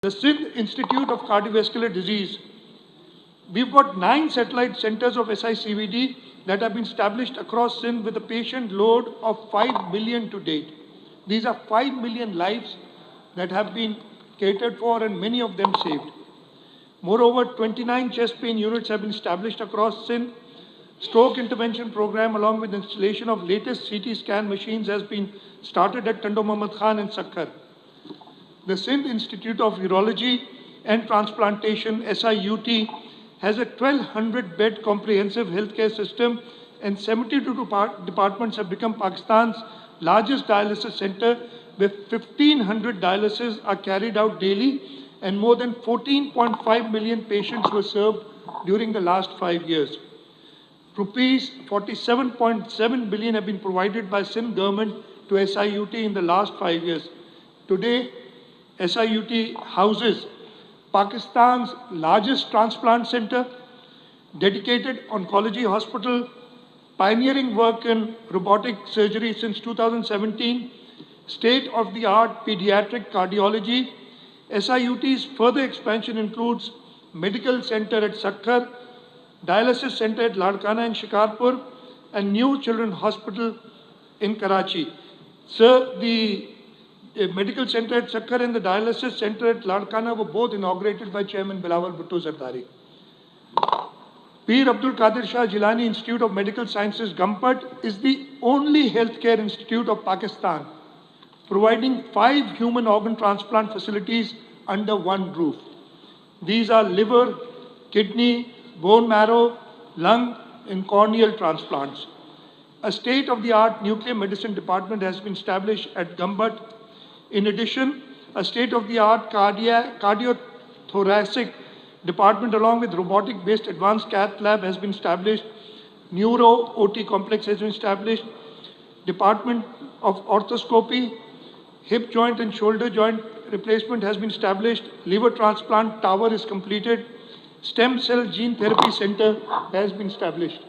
The Sindh Institute of Cardiovascular Disease. We've got 9 satellite centers of SICVD that have been established across Sindh with a patient load of 5 million to date. These are 5 million lives that have been catered for and many of them saved. Moreover, 29 chest pain units have been established across Sindh. Stroke intervention program along with installation of latest CT scan machines has been started at Tando Muhammad Khan and Sakkar. The Sindh Institute of Urology and Transplantation, SIUT, has a 1,200-bed comprehensive healthcare system, and 72 departments have become Pakistan's largest dialysis center, where 1,500 dialysis are carried out daily, and more than 14.5 million patients were served during the last 5 years. Rupees 47.7 billion have been provided by Sindh government to SIUT in the last 5 years. Today, SIUT houses Pakistan's largest transplant center, dedicated oncology hospital, pioneering work in robotic surgery since 2017, state-of-the-art pediatric cardiology. SIUT's further expansion includes medical center at Sakkar, dialysis center at Ladkana and Shikarpur, and new children's hospital in Karachi. Sir, the medical center at Sakkar and the dialysis center at Ladkana were both inaugurated by Chairman Bilawal Bhutto Zardari. Peer Abdul Qadir Shah Jilani Institute of Medical Sciences, Gampat, is the only healthcare institute of Pakistan providing 5 human organ transplant facilities under one roof. These are liver, kidney, bone marrow, lung, and corneal transplants. A state-of-the-art nuclear medicine department has been established at Gambat. In addition, a state-of-the-art cardiothoracic department along with robotic-based advanced cath lab has been established. Neuro-OT complex has been established. Department of orthoscopy, hip joint and shoulder joint replacement has been established. Liver transplant tower is completed. Stem cell gene therapy center has been established.